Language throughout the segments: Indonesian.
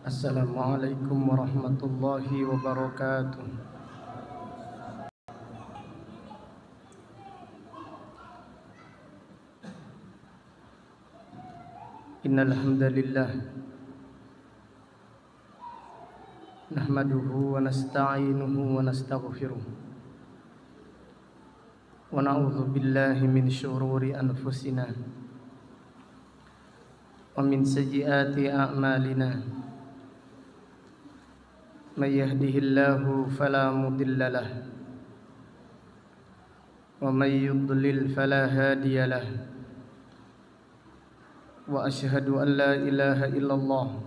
Assalamualaikum warahmatullahi wabarakatuh. Innal hamdalillah nahmaduhu wa nasta'inuhu wa nastaghfiruh wa na'udzu billahi min syururi anfusina wa min sayyiati a'malina. May yahdihillahu fala mudilla lahu wa may yudlil fala hadiya lahu. Wa asyhadu an la ilaha illallah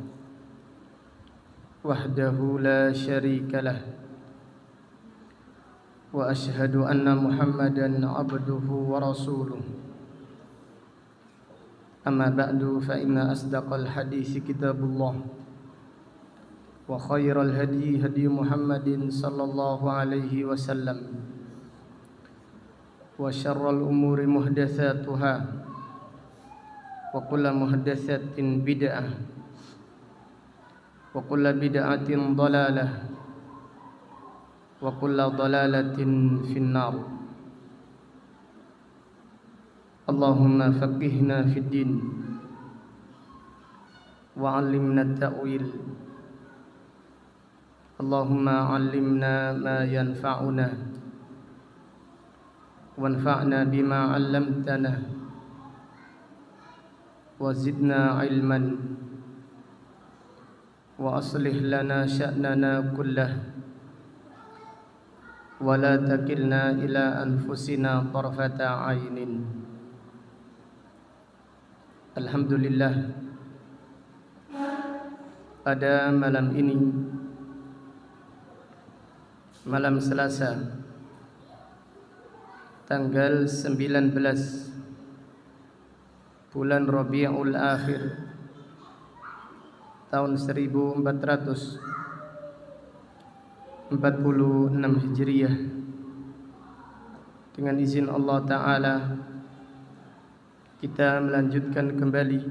wahdahu la syarika lah wa asyhadu anna Muhammadan abduhu wa rasuluh. Amma ba'du, fa inna asdaqal hadisi kitabullah wa khairal hadi hadi Muhammadin sallallahu alaihi wasallam wa syarral umuri muhdatsatuha wa kullu muhdatsatin bid'ah wa kullu bid'atin dhalalah wa kullu dhalalatin finnar. Allahumma faqihna fid din wa 'allimna at-ta'wil. Allahumma 'allimna ma yanfa'una wanfa'na bima 'allamtana wa zidna ilman wa aslih lana sya'nana kullah wa la takilna ila anfusina tarfata ainin. Alhamdulillah, pada malam ini, malam Selasa tanggal 19 bulan Rabiul Akhir tahun 1446 Hijriah, dengan izin Allah Ta'ala kita melanjutkan kembali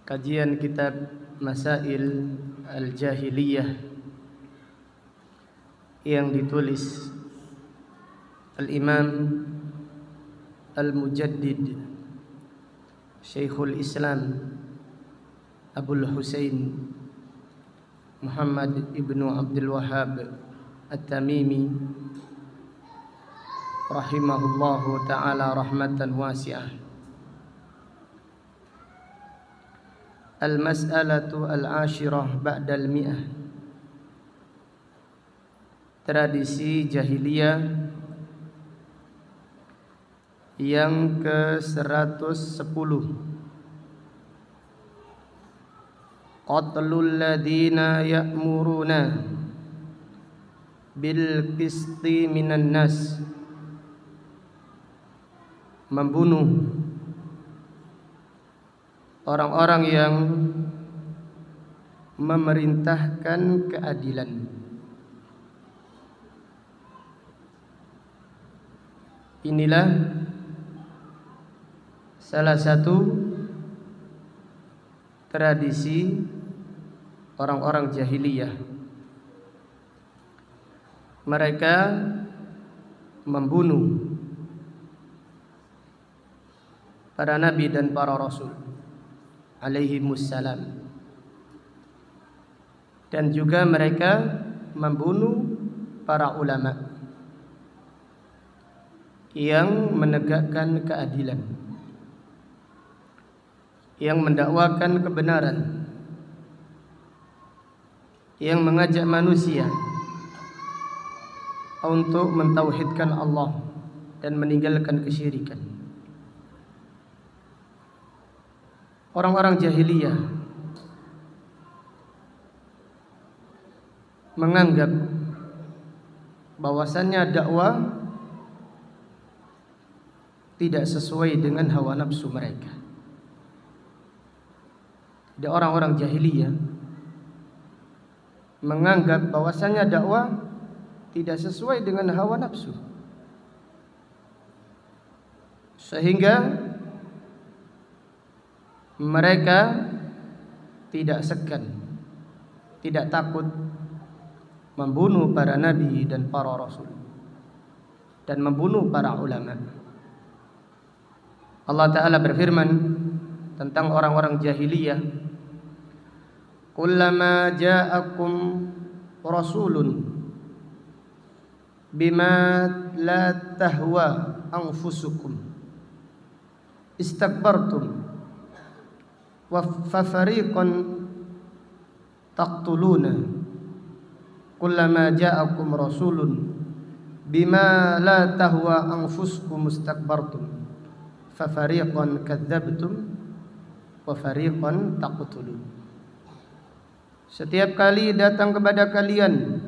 kajian kitab Masail Al-Jahiliyah yang ditulis Al-Imam Al-Mujaddid Syekhul Islam Abul Husain Muhammad ibnu Abdul Wahhab At-Tamimi rahimahullahu ta'ala rahmatan wasi'ah. Al-mas'alatu al-ashirah ba'dal mi'ah. Tradisi jahiliyah yang ke-110. Qatlul ladina ya'muruna bil qisti minan nas. Membunuh orang-orang yang memerintahkan keadilan. Inilah salah satu tradisi orang-orang jahiliyah. Mereka membunuh para nabi dan para rasul alaihimussalam, dan juga mereka membunuh para ulama yang menegakkan keadilan, yang mendakwakan kebenaran, yang mengajak manusia untuk mentauhidkan Allah dan meninggalkan kesyirikan. Orang-orang jahiliyah menganggap bahwasannya dakwah tidak sesuai dengan hawa nafsu mereka. Jadi orang-orang jahiliyah menganggap bahwasannya dakwah tidak sesuai dengan hawa nafsu, sehingga mereka tidak segan, tidak takut membunuh para nabi dan para rasul dan membunuh para ulama. Allah Ta'ala berfirman tentang orang-orang jahiliyah, kullama ja'akum rasulun bima la tahwa anfusukum istakbartum wa fafariqan taqtuluna kullama ja'akum rasulun bima la tahwa anfusukum istakbartum fafariqan kadzdzabtum wa fariqan taqtulun. Setiap kali datang kepada kalian,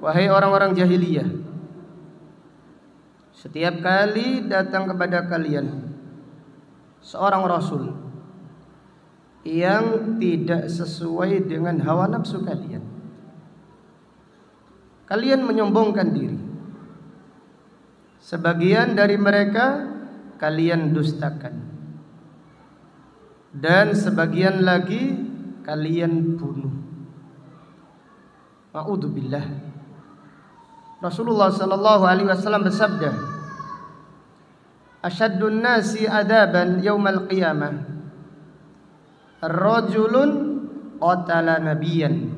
wahai orang-orang jahiliyah, setiap kali datang kepada kalian seorang rasul yang tidak sesuai dengan hawa nafsu kalian, kalian menyombongkan diri. Sebagian dari mereka kalian dustakan, dan sebagian lagi kalian bunuh. A'udzubillah. Rasulullah sallallahu alaihi wasallam bersabda, asyaddun nasi adaban yaumal qiyamah rajulun qatala nabiyyan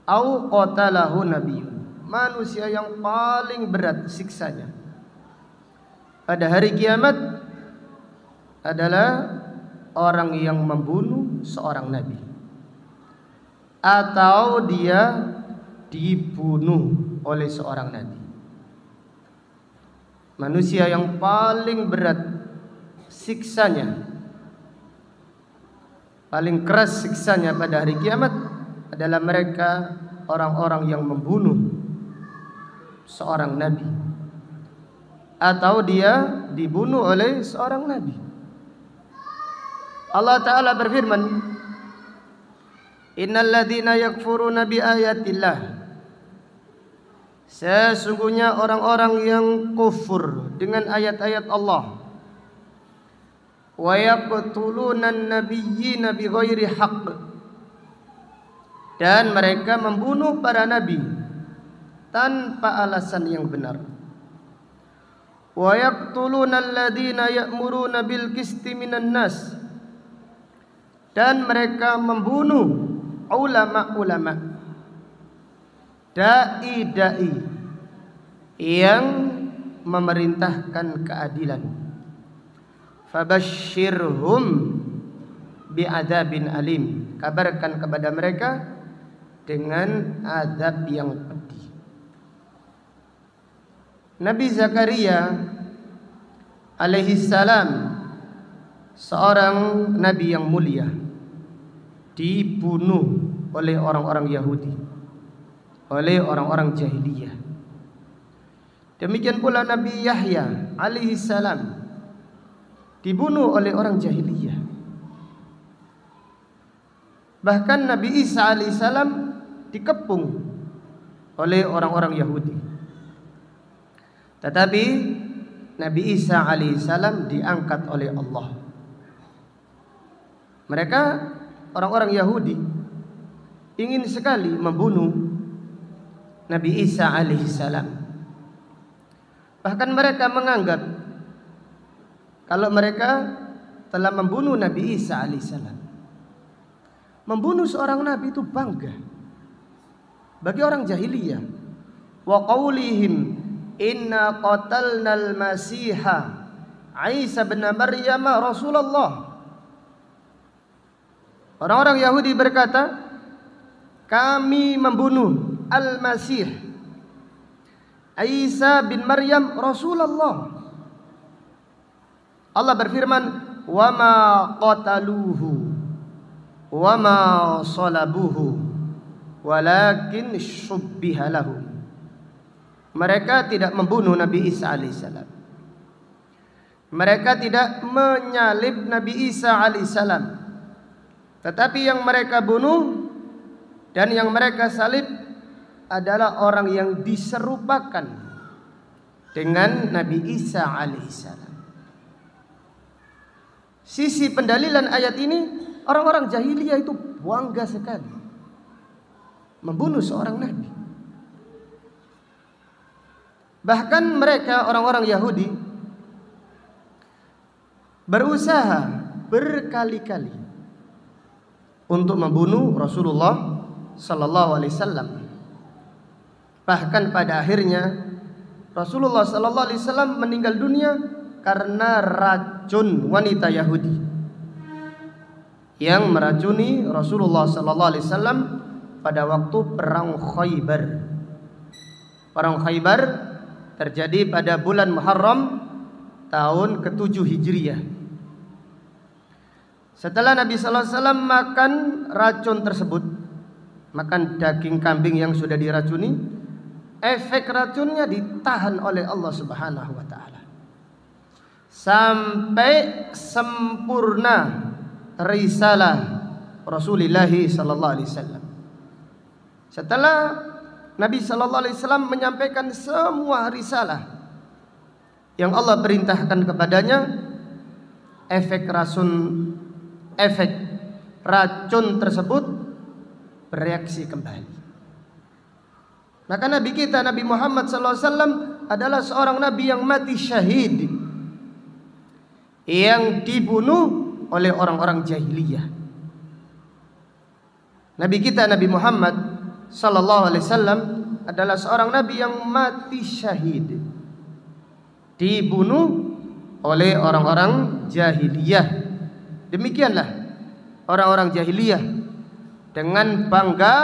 au qatalahu nabiyyun. Manusia yang paling berat siksanya pada hari kiamat adalah orang yang membunuh seorang nabi atau dia dibunuh oleh seorang nabi. Manusia yang paling berat siksanya, paling keras siksanya pada hari kiamat adalah mereka orang-orang yang membunuh seorang nabi atau dia dibunuh oleh seorang nabi. Allah Ta'ala berfirman, innal ladzina yakfuruna bi ayatillah, sesungguhnya orang-orang yang kufur dengan ayat-ayat Allah, wa yaqtuluna an-nabiyyina bighairi haqq, dan mereka membunuh para nabi tanpa alasan yang benar, wa yaqtuluna alladzina ya'muruna bil qisti minan nas, dan mereka membunuh ulama-ulama, dai-dai yang memerintahkan keadilan. Fabashshirhum bi'adzabin alim, kabarkan kepada mereka dengan azab yang pedih. Nabi Zakaria alaihi salam, seorang nabi yang mulia, dibunuh oleh orang-orang Yahudi, oleh orang-orang jahiliyah. Demikian pula Nabi Yahya alaihi salam dibunuh oleh orang jahiliyah. Bahkan Nabi Isa alaihi salam dikepung oleh orang-orang Yahudi. Tetapi Nabi Isa alaihi salam diangkat oleh Allah. Mereka orang-orang Yahudi ingin sekali membunuh Nabi Isa alaihi salam. Bahkan mereka menganggap kalau mereka telah membunuh Nabi Isa alaihi salam, membunuh seorang nabi itu bangga bagi orang jahiliyah. Wa qaulihim inna qatalnal masiha Isa bin Maryam Rasulullah. Orang-orang Yahudi berkata, kami membunuh Al-Masih Isa bin Maryam Rasulullah. Allah berfirman, wa ma qataluhu wa ma salabuhu walakin syubbiha lahum. Mereka tidak membunuh Nabi Isa alaihissalam. Mereka tidak menyalib Nabi Isa alaihissalam. Tetapi yang mereka bunuh dan yang mereka salib adalah orang yang diserupakan dengan Nabi Isa alaihissalam. Sisi pendalilan ayat ini orang-orang jahiliyah itu bangga sekali membunuh seorang nabi. Bahkan mereka orang-orang Yahudi berusaha berkali-kali untuk membunuh Rasulullah sallallahu alaihi wasallam. Bahkan pada akhirnya Rasulullah sallallahu alaihi wasallam meninggal dunia karena racun wanita Yahudi yang meracuni Rasulullah sallallahu alaihi wasallam pada waktu perang Khaybar. Perang Khaybar terjadi pada bulan Muharram tahun ke-7 Hijriah. Setelah Nabi sallallahu alaihi wasallam makan racun tersebut, makan daging kambing yang sudah diracuni, efek racunnya ditahan oleh Allah Subhanahu wa taala sampai sempurna risalah Rasulullah sallallahu alaihi wasallam. Setelah Nabi sallallahu alaihi wasallam menyampaikan semua risalah yang Allah perintahkan kepadanya, efek racun tersebut bereaksi kembali. Maka Nabi kita Nabi Muhammad sallallahu alaihi wasallam adalah seorang nabi yang mati syahid, yang dibunuh oleh orang-orang jahiliyah. Nabi kita Nabi Muhammad sallallahu alaihi wasallam adalah seorang nabi yang mati syahid, dibunuh oleh orang-orang jahiliyah. Demikianlah orang-orang jahiliyah dengan bangga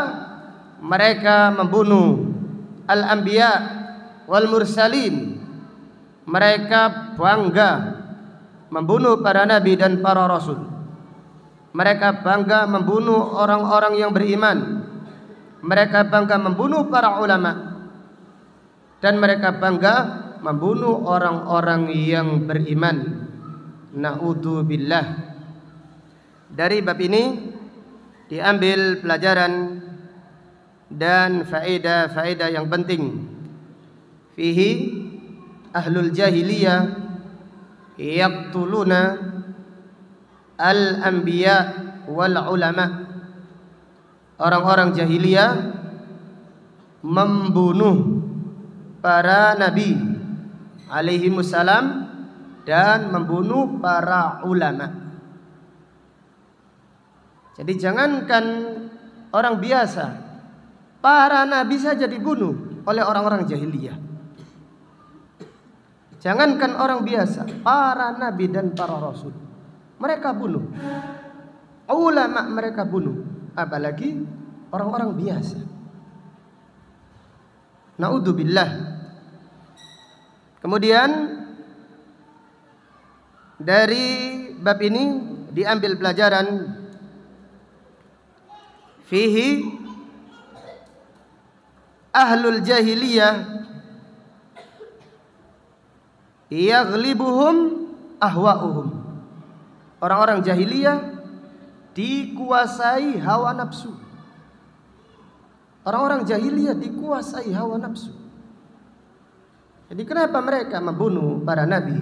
mereka membunuh al-anbiya wal mursalin. Mereka bangga membunuh para nabi dan para rasul. Mereka bangga membunuh orang-orang yang beriman. Mereka bangga membunuh para ulama. Dan mereka bangga membunuh orang-orang yang beriman. Na'udzubillah. Dari bab ini diambil pelajaran dan faedah-faedah yang penting. Fihi ahlul jahiliyah yaqtuluna al-anbiya wal ulama. Orang-orang jahiliyah membunuh para nabi alaihimussalam dan membunuh para ulama. Jadi jangankan orang biasa, para nabi saja dibunuh oleh orang-orang jahiliyah. Jangankan orang biasa, para nabi dan para rasul mereka bunuh. Ulama mereka bunuh, apalagi orang-orang biasa. Na'udzubillah. Kemudian dari bab ini diambil pelajaran fihi ahlul jahiliyah yaghlibuhum ahwa'uhum. Orang-orang jahiliyah dikuasai hawa nafsu. Orang-orang jahiliyah dikuasai hawa nafsu. Jadi kenapa mereka membunuh para nabi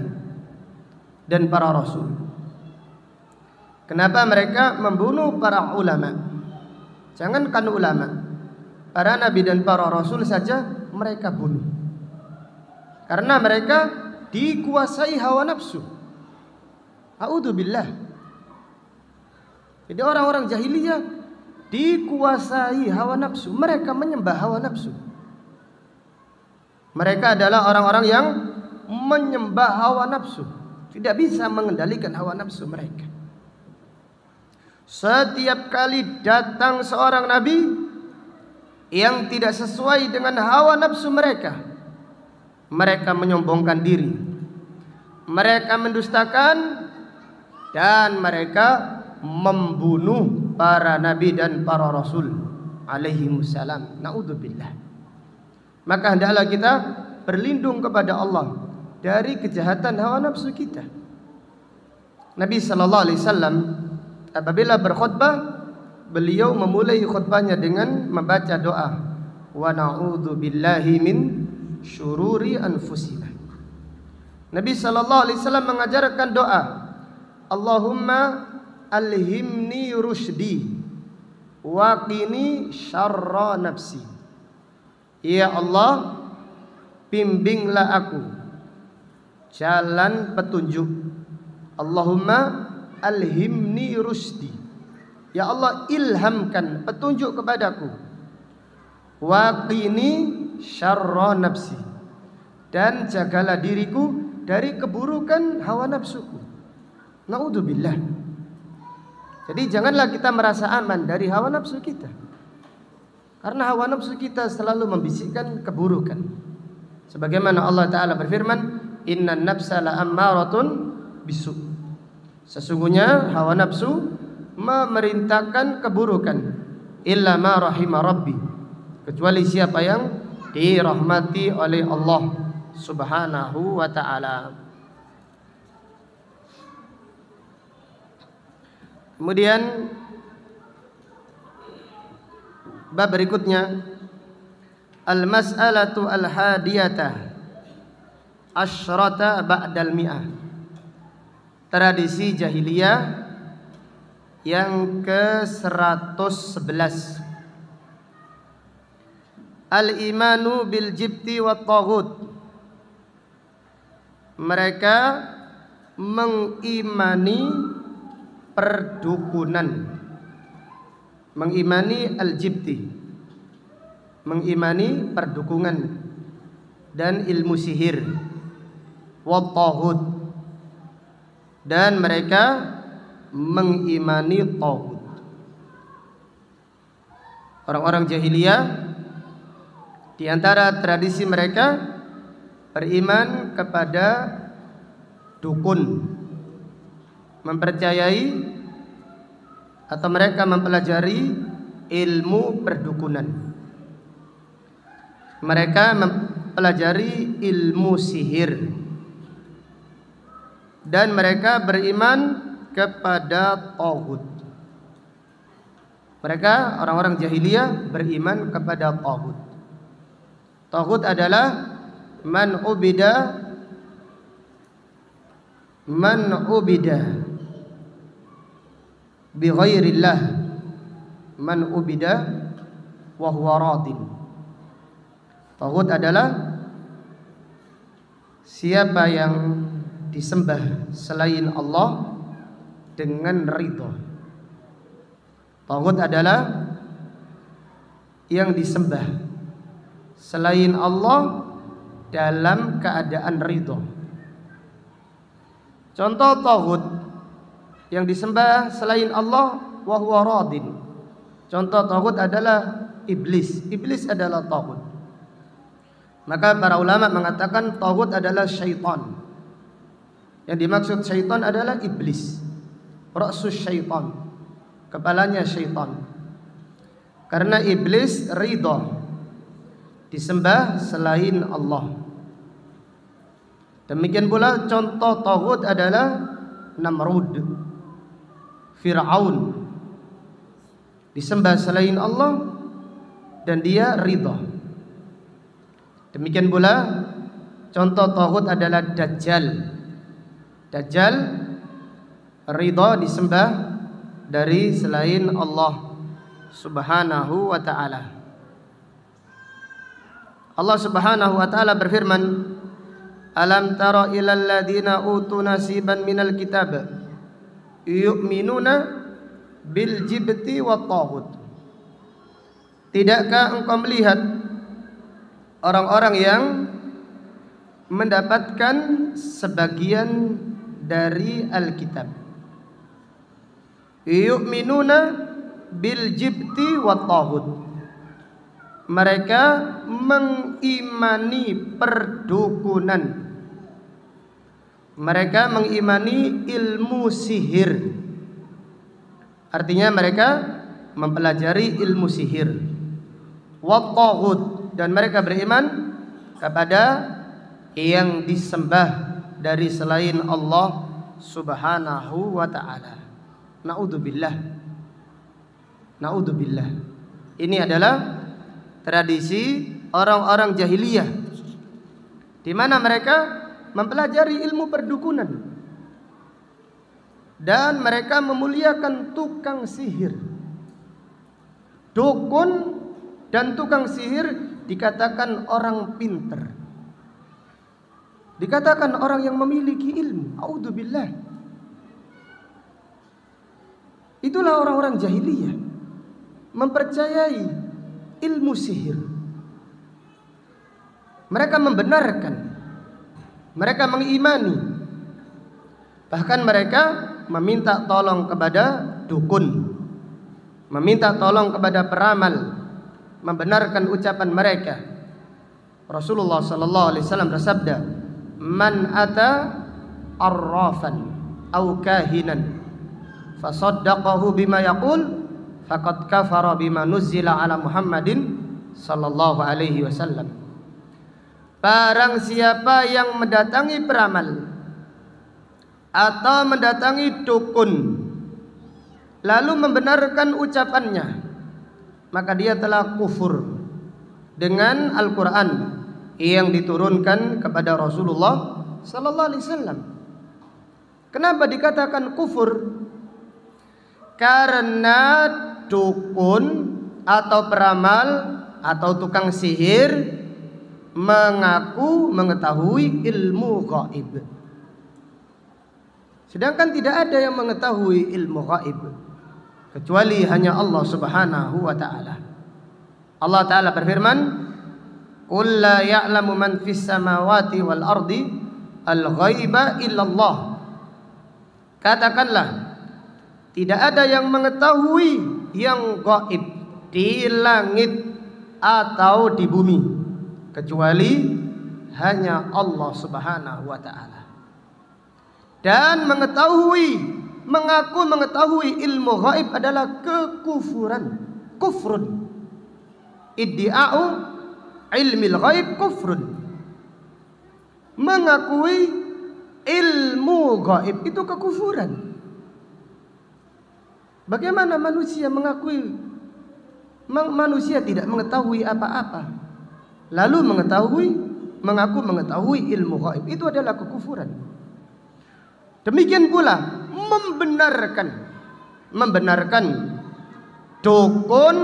dan para rasul? Kenapa mereka membunuh para ulama? Jangankan ulama, para nabi dan para rasul saja mereka bunuh. Karena mereka dikuasai hawa nafsu. A'udzubillah. Jadi orang-orang jahiliyah dikuasai hawa nafsu. Mereka menyembah hawa nafsu. Mereka adalah orang-orang yang menyembah hawa nafsu. Tidak bisa mengendalikan hawa nafsu mereka. Setiap kali datang seorang nabi yang tidak sesuai dengan hawa nafsu mereka, mereka menyombongkan diri, mereka mendustakan, dan mereka membunuh para nabi dan para rasul alaihimussalam. Na'udzubillah. Maka hendaklah kita berlindung kepada Allah dari kejahatan hawa nafsu kita. Nabi sallallahu alaihi wasallam apabila berkhutbah, beliau memulai khutbahnya dengan membaca doa, wa na'udzu billahi min syururi anfusina. Nabi sallallahu alaihi wasallam mengajarkan doa, Allahumma alhimni rusydi wa qini syarra nafsi. Ya Allah, bimbinglah aku jalan petunjuk. Allahumma alhimni rusydi. Ya Allah, ilhamkan petunjuk kepadaku. Wa qini syarra nafsi. Dan jagalah diriku dari keburukan hawa nafsuku. Naudzubillah. Jadi janganlah kita merasa aman dari hawa nafsu kita, karena hawa nafsu kita selalu membisikkan keburukan. Sebagaimana Allah Ta'ala berfirman, innan nafsa la'ammaratun bisu. Sesungguhnya hawa nafsu memerintahkan keburukan. Illa ma rahima rabbi. Kecuali siapa yang dirahmati oleh Allah Subhanahu wa ta'ala. Kemudian bab berikutnya, al-mas'alatu al-hadiyata asyrata ba'dal mi'ah. Tradisi jahiliyah yang ke-111. Al-imanu bil jibti wat taghut. Mereka mengimani perdukunan, mengimani al-jibti, mengimani perdukunan dan ilmu sihir, wat taghut, dan mereka mengimani taghut. Orang-orang jahiliyah, di antara tradisi mereka beriman kepada dukun, mempercayai atau mereka mempelajari ilmu perdukunan. Mereka mempelajari ilmu sihir, dan mereka beriman kepada taghut. Mereka orang-orang jahiliyah beriman kepada taghut. Taghut adalah man ubida bi ghairillah, man ubida wa huwa radin. Taghut adalah siapa yang disembah selain Allah dengan ridha. Taghut adalah yang disembah selain Allah dalam keadaan ridho. Contoh taghut yang disembah selain Allah wa huwa radin. Contoh taghut adalah iblis. Iblis adalah taghut. Maka para ulama mengatakan taghut adalah syaitan. Yang dimaksud syaitan adalah iblis. Ra'sus syaitan, kepalanya syaitan. Karena iblis ridho disembah selain Allah. Demikian pula contoh taghut adalah Namrud, Fir'aun, disembah selain Allah dan dia ridha. Demikian pula contoh taghut adalah Dajjal. Dajjal ridha disembah dari selain Allah Subhanahu wa ta'ala. Allah Subhanahu wa ta'ala berfirman, alam tara ilal ladina utu nasiban minal kitab yu'minuna bil jibti wat taghut. Tidakkah engkau melihat orang-orang yang mendapatkan sebagian dari Alkitab? Yu'minuna bil jibti wat taghut. Mereka mengimani perdukunan. Mereka mengimani ilmu sihir. Artinya mereka mempelajari ilmu sihir. Wat taghut, dan mereka beriman kepada yang disembah dari selain Allah Subhanahu wa ta'ala. Naudzubillah. Naudzubillah. Ini adalah tradisi orang-orang jahiliyah, di mana mereka mempelajari ilmu perdukunan. dan mereka memuliakan tukang sihir. Dukun dan tukang sihir dikatakan orang pinter, dikatakan orang yang memiliki ilmu. A'udzubillah. Itulah orang-orang jahiliyah, mempercayai ilmu sihir. Mereka membenarkan, mereka mengimani, bahkan mereka meminta tolong kepada dukun, meminta tolong kepada peramal, membenarkan ucapan mereka. Rasulullah sallallahu alaihi wasallam bersabda, "Man ata arrafan aw kahinan fasaddaqahu bima yaqul faqad kafara bima nuzzila ala Muhammadin sallallahu alaihi wasallam." Barang siapa yang mendatangi peramal atau mendatangi dukun lalu membenarkan ucapannya, maka dia telah kufur dengan Al-Quran yang diturunkan kepada Rasulullah sallallahu alaihi wasallam. Kenapa dikatakan kufur? Karena dukun atau peramal atau tukang sihir mengaku mengetahui ilmu gaib, sedangkan tidak ada yang mengetahui ilmu gaib kecuali hanya Allah Subhanahu wa taala. Allah taala berfirman, "Qul la ya'lamu man fis samawati wal ardi al-ghaiba illallah." Katakanlah, tidak ada yang mengetahui yang gaib di langit atau di bumi kecuali hanya Allah Subhanahu wa taala. Dan mengaku mengetahui ilmu gaib adalah kekufuran, kufrun. Iddi'a'u ilmil ghaib kufrun. Mengakui ilmu gaib itu kekufuran. Bagaimana manusia manusia tidak mengetahui apa-apa lalu mengaku mengetahui ilmu gaib, itu adalah kekufuran. Demikian pula membenarkan dukun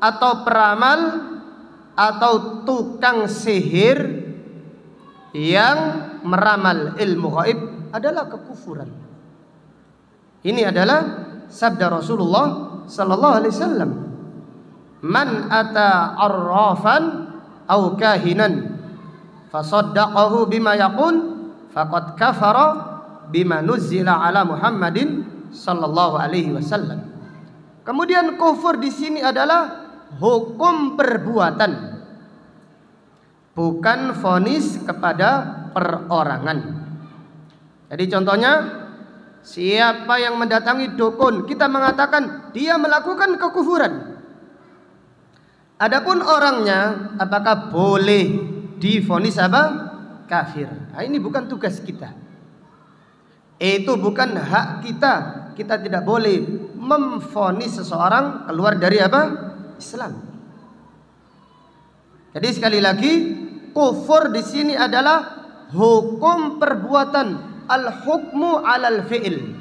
atau peramal atau tukang sihir yang meramal ilmu gaib adalah kekufuran. Ini adalah sabda Rasulullah sallallahu alaihi wasallam, "Man ata arrafan aw kahinan fasaddaqahu bima yaqul faqad kafara bima nuzzila ala Muhammadin sallallahu alaihi wasallam." Kemudian kufur di sini adalah hukum perbuatan, bukan vonis kepada perorangan. Jadi contohnya, siapa yang mendatangi dukun, kita mengatakan dia melakukan kekufuran. Adapun orangnya, apakah boleh divonis apa? Kafir. Nah, ini bukan tugas kita. Itu bukan hak kita. Kita tidak boleh memvonis seseorang keluar dari apa? Islam. Jadi sekali lagi, kufur di sini adalah hukum perbuatan, al-hukmu 'alal fi'il.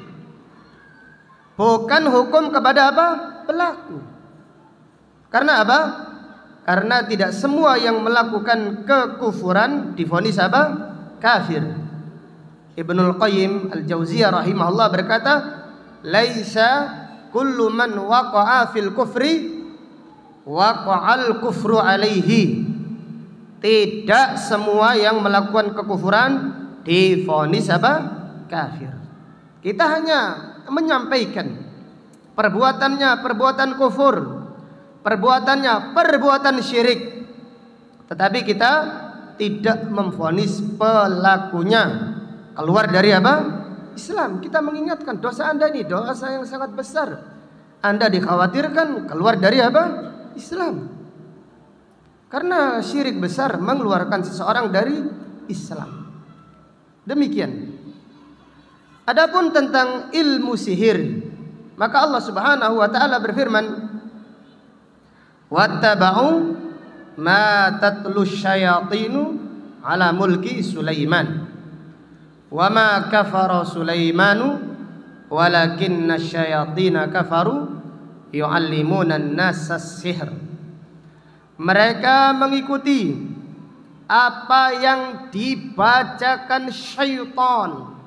Bukan hukum kepada apa? Pelaku. Karena apa? Karena tidak semua yang melakukan kekufuran divonis apa? Kafir. Ibnul Qayyim Al-Jauziyah rahimahullah berkata, "Laisa kullu man waqa'a fil kufri waqa'al kufru alaihi." Tidak semua yang melakukan kekufuran divonis apa? Kafir. Kita hanya menyampaikan perbuatannya perbuatan kufur, perbuatannya perbuatan syirik, tetapi kita tidak memvonis pelakunya keluar dari apa? Islam. Kita mengingatkan dosa Anda ini dosa yang sangat besar. Anda dikhawatirkan keluar dari apa? Islam. Karena syirik besar mengeluarkan seseorang dari Islam. Demikian. Adapun tentang ilmu sihir, maka Allah Subhanahu wa taala berfirman, "Wattaba'u ma tatlu syayatinu ala mulki Sulaiman wa ma kafara Sulaimanu walakinna syayatina kafaru yu'allimuna an-nasa sihr. Mereka mengikuti apa yang dibacakan syaitan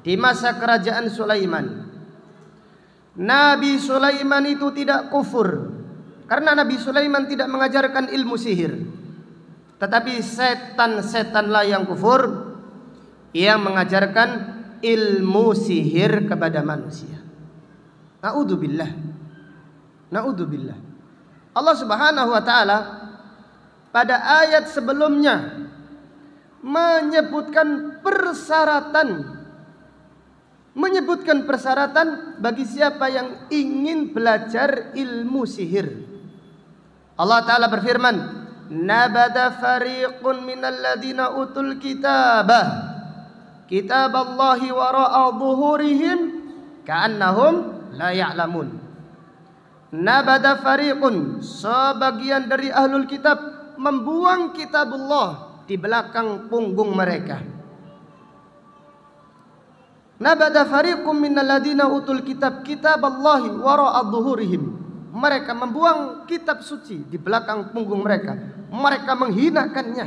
di masa kerajaan Sulaiman. Nabi Sulaiman itu tidak kufur karena Nabi Sulaiman tidak mengajarkan ilmu sihir, tetapi setan-setanlah yang kufur yang mengajarkan ilmu sihir kepada manusia. Na'udzubillah. Na'udzubillah. Allah Subhanahu wa taala pada ayat sebelumnya menyebutkan persyaratan bagi siapa yang ingin belajar ilmu sihir. Allah taala berfirman, "Nabada fariqun minal ladina utul kitabah kitaballahi wara'a dhuhurihim ka'annahum la ya'lamun." Nabada fariqun, sebagian dari ahlul kitab membuang kitabullah di belakang punggung mereka. Nabada fariqum minal ladina utul kitab kitaballahi wara'a dhuhurihim. Mereka membuang kitab suci di belakang punggung mereka. Mereka menghinakannya.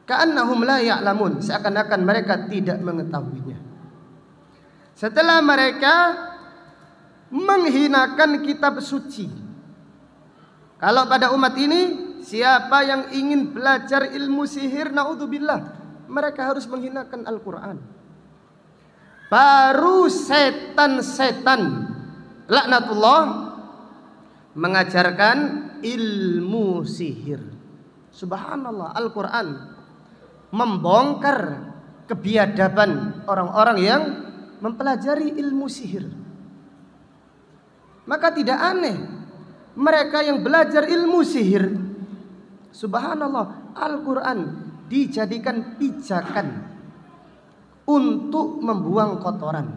Ka'annahum la ya'lamun, seakan-akan mereka tidak mengetahuinya. Setelah mereka menghinakan kitab suci, kalau pada umat ini siapa yang ingin belajar ilmu sihir, naudzubillah, mereka harus menghinakan Al-Quran. Baru setan-setan laknatullah mengajarkan ilmu sihir. Subhanallah, Al-Quran membongkar kebiadaban orang-orang yang mempelajari ilmu sihir. Maka tidak aneh mereka yang belajar ilmu sihir, subhanallah, Al-Quran dijadikan pijakan untuk membuang kotoran.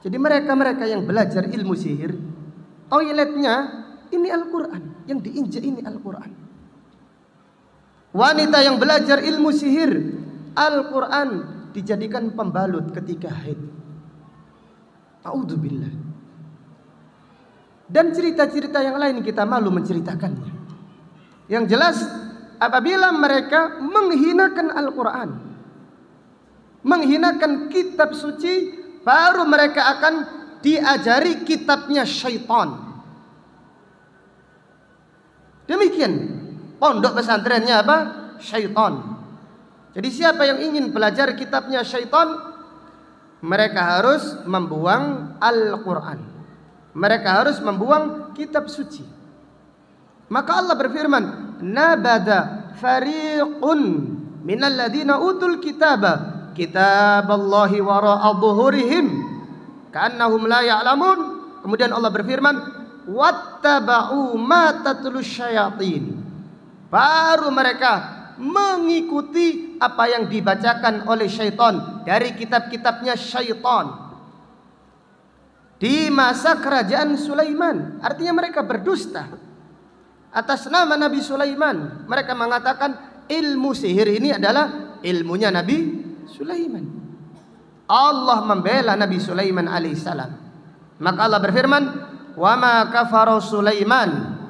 Jadi mereka-mereka yang belajar ilmu sihir, toiletnya ini Al-Quran, yang diinjak ini Al-Quran. Wanita yang belajar ilmu sihir, Al-Quran dijadikan pembalut ketika haid. A'udzubillah. Dan cerita-cerita yang lain kita malu menceritakannya. Yang jelas apabila mereka menghinakan Al-Quran, menghinakan kitab suci, baru mereka akan diajari kitabnya syaitan. Demikian pondok pesantrennya apa? Syaitan. Jadi siapa yang ingin belajar kitabnya syaitan, mereka harus membuang Al-Quran. Mereka harus membuang kitab suci. Maka Allah berfirman, "Nabada fariqun minal ladina utul kitaba kitaballahi wara'a dhuhurihim ka'annahum la ya'lamun." Kemudian Allah berfirman, "Wattaba'u ma tatlus syayatin." Baru mereka mengikuti apa yang dibacakan oleh syaitan dari kitab-kitabnya syaitan di masa kerajaan Sulaiman. Artinya mereka berdusta atas nama Nabi Sulaiman. Mereka mengatakan ilmu sihir ini adalah ilmunya Nabi Sulaiman. Allah membela Nabi Sulaiman alaihissalam. Maka Allah berfirman, "Wa ma kafara Sulaiman."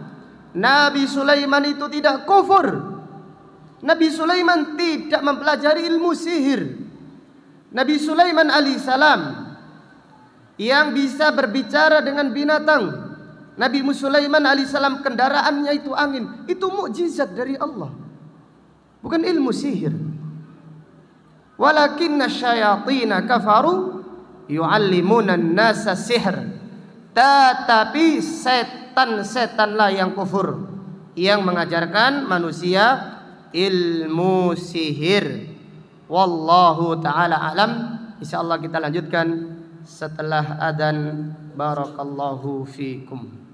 Nabi Sulaiman itu tidak kufur. Nabi Sulaiman tidak mempelajari ilmu sihir. Nabi Sulaiman alaihissalam yang bisa berbicara dengan binatang. Nabi Sulaiman alaihissalam kendaraannya itu angin. Itu mukjizat dari Allah, bukan ilmu sihir. Walakinna syayatina kafaru yu'allimuna an-nasa sihr. Tetapi setan-setanlah yang kufur, yang mengajarkan manusia ilmu sihir. Wallahu ta'ala alam. Insyaallah kita lanjutkan setelah adzan. Barakallahu fikum.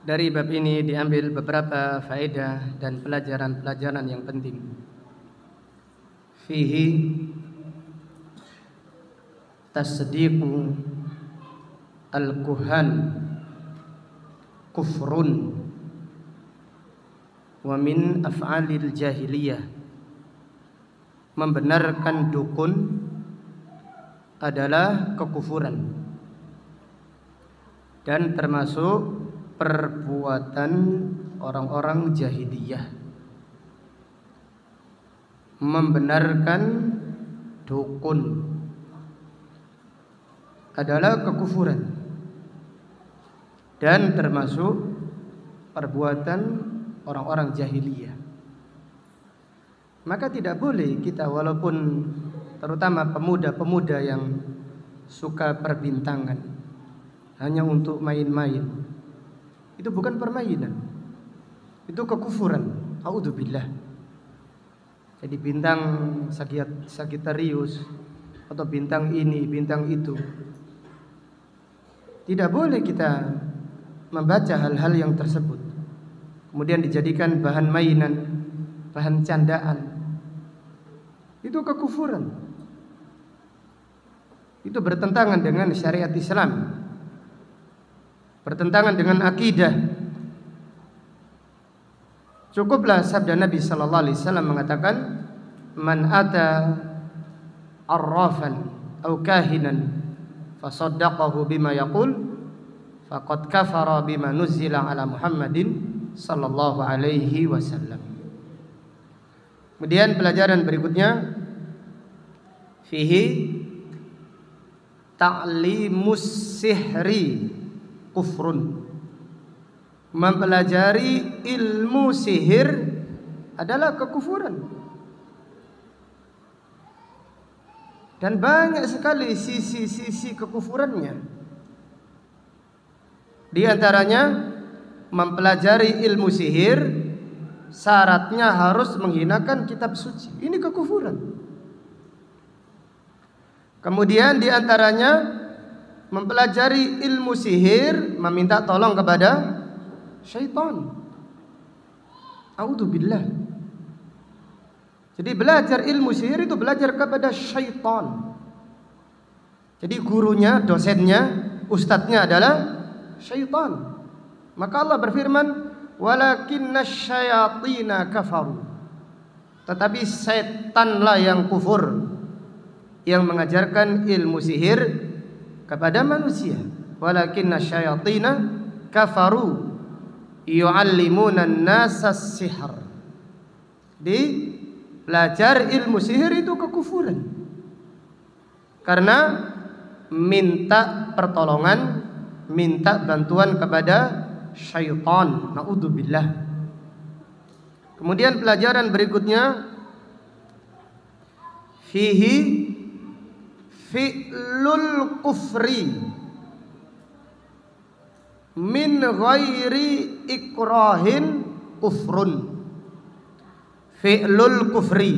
Dari bab ini diambil beberapa faedah dan pelajaran-pelajaran yang penting. Fihi tasdiqu al-kuhan kufrun wa min af'alil jahiliyah. Membenarkan dukun adalah kekufuran dan termasuk perbuatan orang-orang jahiliyah. Membenarkan dukun adalah kekufuran dan termasuk perbuatan orang-orang jahiliyah. Maka tidak boleh kita, walaupun terutama pemuda-pemuda yang suka perbintangan hanya untuk main-main, itu bukan permainan, itu kekufuran. A'udzubillah. Jadi bintang Sagittarius atau bintang ini, bintang itu, tidak boleh kita membaca hal-hal yang tersebut kemudian dijadikan bahan mainan, bahan candaan. Itu kekufuran. Itu bertentangan dengan syariat Islam, bertentangan dengan akidah. Cukuplah sabda Nabi sallallahu alaihi wasallam mengatakan, man ata arrafan aw kahinan fasaddaqahu bima yaqul faqad kafara bima nuzila ala Muhammadin sallallahu alaihi wasallam. Kemudian pelajaran berikutnya, fihi ta'limus sihri kufrun. Mempelajari ilmu sihir adalah kekufuran. Dan banyak sekali sisi-sisi kekufurannya. Di antaranya mempelajari ilmu sihir syaratnya harus menghinakan kitab suci. Ini kekufuran. Kemudian di antaranya mempelajari ilmu sihir meminta tolong kepada syaitan. A'udzubillah. Jadi belajar ilmu sihir itu belajar kepada syaitan. Jadi gurunya, dosennya, ustadznya adalah syaitan. Maka Allah berfirman, walakinnash syayatina kafaru. Tetapi setanlah yang kufur, yang mengajarkan ilmu sihir kepada manusia. Walakinnash syayatina kafaru yu'allimuna an-nasa as-sihr. Di belajar ilmu sihir itu kekufuran. Karena minta pertolongan, minta bantuan kepada syaitan. Na'udzubillah. Kemudian pelajaran berikutnya, fihi fi'lul kufri min ghairi ikrahin kufrun. Fi'lul kufri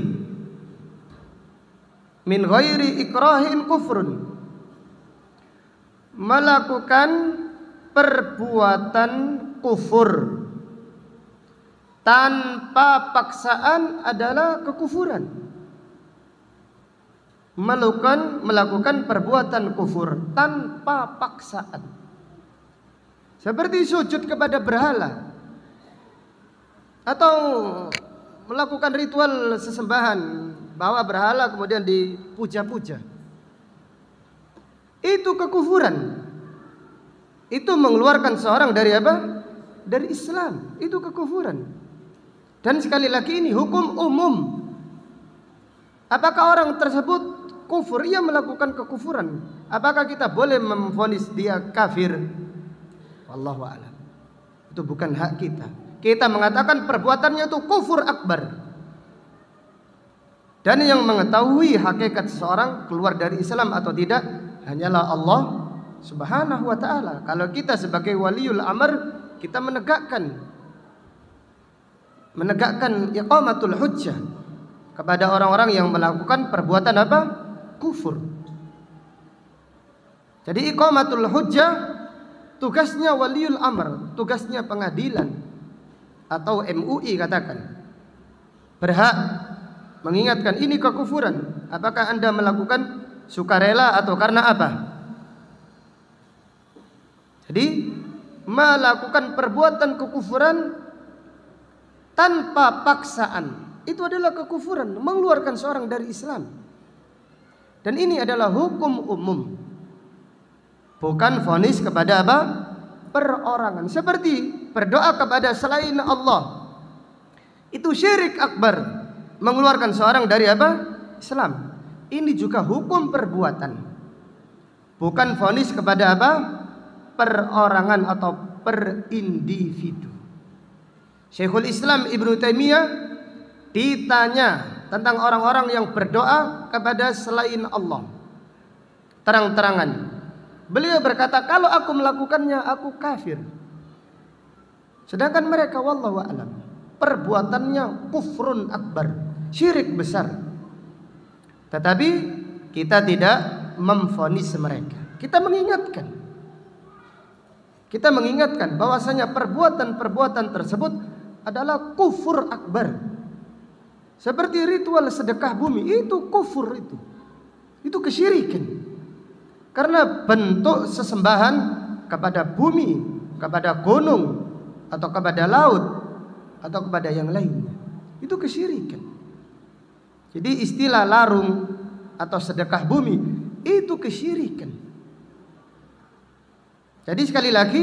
min ghairi ikrahin kufrun. Melakukan perbuatan kufur tanpa paksaan adalah kekufuran. Melakukan perbuatan kufur tanpa paksaan, seperti sujud kepada berhala atau melakukan ritual sesembahan, bawa berhala kemudian dipuja-puja. Itu kekufuran. Itu mengeluarkan seorang dari apa? Dari Islam. Itu kekufuran. Dan sekali lagi ini hukum umum. Apakah orang tersebut kufur? Ia melakukan kekufuran. Apakah kita boleh memvonis dia kafir? Wallahu a'lam. Itu bukan hak kita. Kita mengatakan perbuatannya itu kufur akbar. Dan yang mengetahui hakikat seseorang keluar dari Islam atau tidak hanyalah Allah Subhanahu wa ta'ala. Kalau kita sebagai waliul amr, kita menegakkan iqamatul hujjah kepada orang-orang yang melakukan perbuatan apa? Kufur. Jadi iqamatul hujjah tugasnya waliul amr, tugasnya pengadilan atau MUI katakan. Berhak mengingatkan ini kekufuran. Apakah Anda melakukan sukarela atau karena apa? Jadi melakukan perbuatan kekufuran tanpa paksaan itu adalah kekufuran, mengeluarkan seorang dari Islam. Dan ini adalah hukum umum, bukan vonis kepada apa? Perorangan. Seperti berdoa kepada selain Allah, itu syirik akbar, mengeluarkan seorang dari apa? Islam. Ini juga hukum perbuatan, bukan vonis kepada apa? Perorangan atau per individu. Syekhul Islam Ibnu Taimiyah ditanya tentang orang-orang yang berdoa kepada selain Allah, terang-terangan beliau berkata, kalau aku melakukannya aku kafir. Sedangkan mereka wallahu a'lam perbuatannya kufrun akbar, syirik besar. Tetapi kita tidak memvonis mereka. Kita mengingatkan bahwasanya perbuatan-perbuatan tersebut adalah kufur akbar. Seperti ritual sedekah bumi, itu kufur, itu kesyirikan. Karena bentuk sesembahan kepada bumi, kepada gunung, atau kepada laut, atau kepada yang lainnya, itu kesyirikan. Jadi istilah larung atau sedekah bumi itu kesyirikan. Jadi sekali lagi,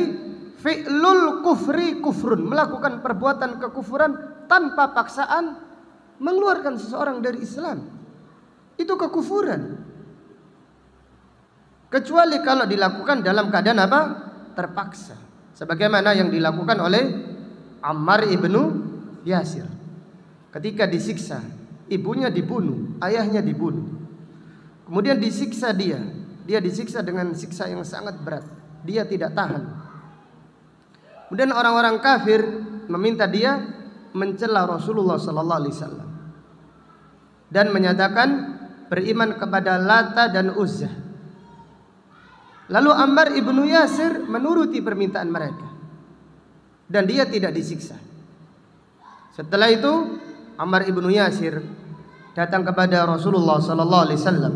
fi'lul kufri kufrun, melakukan perbuatan kekufuran tanpa paksaan, mengeluarkan seseorang dari Islam, itu kekufuran. Kecuali kalau dilakukan dalam keadaan apa? Terpaksa. Sebagaimana yang dilakukan oleh Ammar ibnu Yasir. Ketika disiksa, ibunya dibunuh, ayahnya dibunuh. Kemudian disiksa dia disiksa dengan siksa yang sangat berat. Dia tidak tahan. Kemudian orang-orang kafir meminta dia mencela Rasulullah sallallahu alaihi wasallam dan menyatakan beriman kepada Lata dan Uzza. Lalu Ammar ibnu Yasir menuruti permintaan mereka dan dia tidak disiksa. Setelah itu Ammar ibnu Yasir datang kepada Rasulullah sallallahu alaihi wasallam.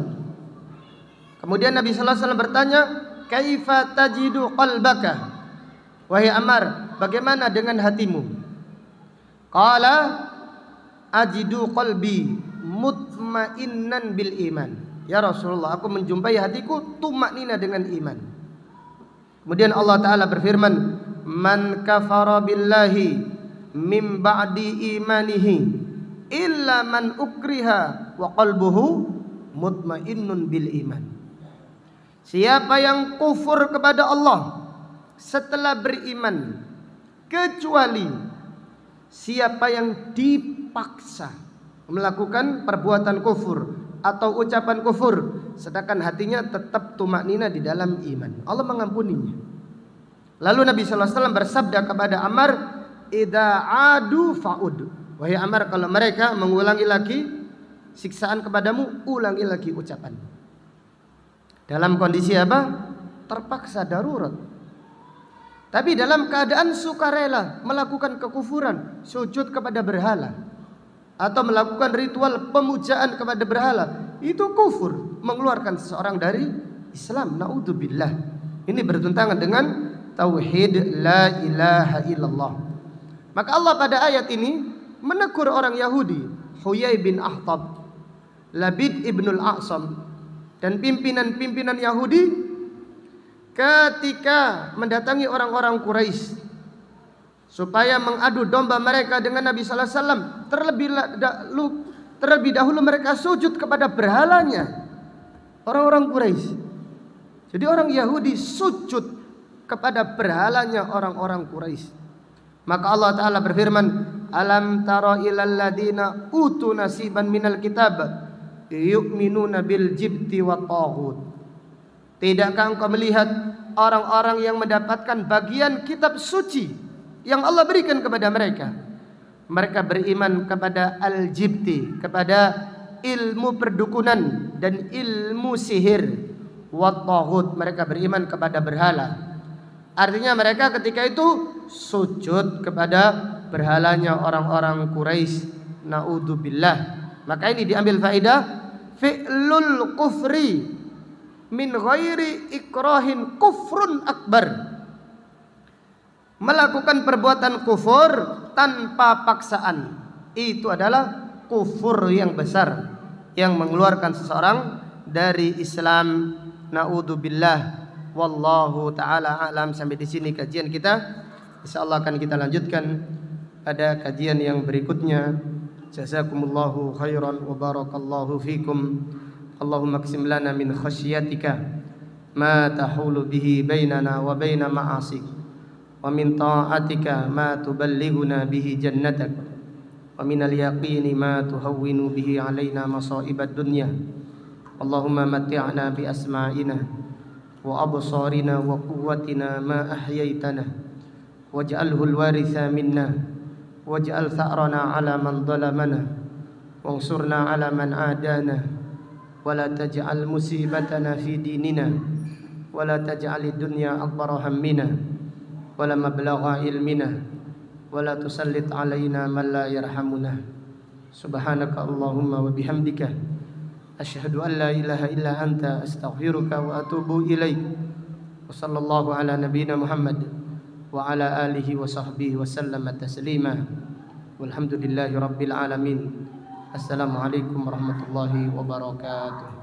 Kemudian Nabi sallallahu alaihi wasallam bertanya, "Kaifa tajidu qalbaka?" Wahai Ammar, bagaimana dengan hatimu? Qala ajidu qalbi mutmainnan bil iman. Ya Rasulullah, aku menjumpai hatiku tumaknina dengan iman. Kemudian Allah Ta'ala berfirman, "Man kafara billahi min ba'di imanihi illa man ukriha wa qalbuhu mutmainnun bil iman." Siapa yang kufur kepada Allah setelah beriman, kecuali siapa yang dipaksa melakukan perbuatan kufur atau ucapan kufur, sedangkan hatinya tetap tumaknina di dalam iman, Allah mengampuninya. Lalu Nabi sallallahu alaihi wasallam bersabda kepada Ammar, "Idza adu fa'ud." Wahai Ammar, kalau mereka mengulangi lagi siksaan kepadamu, ulangi lagi ucapan. Dalam kondisi apa? Terpaksa, darurat. Tapi dalam keadaan sukarela melakukan kekufuran, sujud kepada berhala atau melakukan ritual pemujaan kepada berhala, itu kufur, mengeluarkan seseorang dari Islam. Naudzubillah. Ini bertentangan dengan tauhid la ilaha illallah. Maka Allah pada ayat ini menegur orang Yahudi, Huyai bin Akhtab, Labid ibnul A'sam, dan pimpinan-pimpinan Yahudi ketika mendatangi orang-orang Quraisy supaya mengadu domba mereka dengan Nabi sallallahu alaihi wasallam. Terlebih dahulu mereka sujud kepada berhalanya orang-orang Quraisy. Jadi orang Yahudi sujud kepada berhalanya orang-orang Quraisy. Maka Allah Ta'ala berfirman, Alam tara ilal ladina utu nasiban minal kitab yu'minuna bil jibti wa taghut. Tidakkah engkau melihat orang-orang yang mendapatkan bagian kitab suci yang Allah berikan kepada mereka? Mereka beriman kepada al-jibti, kepada ilmu perdukunan dan ilmu sihir. Wa taghut, mereka beriman kepada berhala. Artinya mereka ketika itu sujud kepada berhalanya orang-orang Quraisy. Naudzubillah. Maka ini diambil faedah fi'lul kufri min ghairi ikrahin kufrun akbar. Melakukan perbuatan kufur tanpa paksaan itu adalah kufur yang besar yang mengeluarkan seseorang dari Islam. Naudzubillah. Wallahu taala alam. Sampai di sini kajian kita. Insyaallah akan kita lanjutkan pada kajian yang berikutnya. Jazakumullahu khairan wa barakallahu fikum. Allahumma qsim lana min khasyiatika ma tahulu bihi bainana wa baina ma'asik, wa min ta'atika ma tuballighuna bihi jannatak, wa min al-yaqini ma tuhawwinu bihi alaina masa'ibad dunya. Allahumma matti'na bi asma'ina wa absarina wa quwwatina ma ahyaitana waj'alhu al-waritha minna waj'al tha'rana 'ala man dhalamana wansurna 'ala man 'adana wa la taj'al musibatana fi dinina wa la taj'al ad-dunya akbara hammina wa la mablagha ilmina wa la tusallit 'alaina man la yarhamuna. Subhanaka Allahumma wa bihamdika asyhadu an la ilaha illa anta astaghfiruka wa atubu ilaik. Wa sallallahu ala nabiyyina Muhammad wa ala alihi wa sahbihi wa sallama taslima. Walhamdulillahi rabbil alamin. Assalamualaikum warahmatullahi wabarakatuh.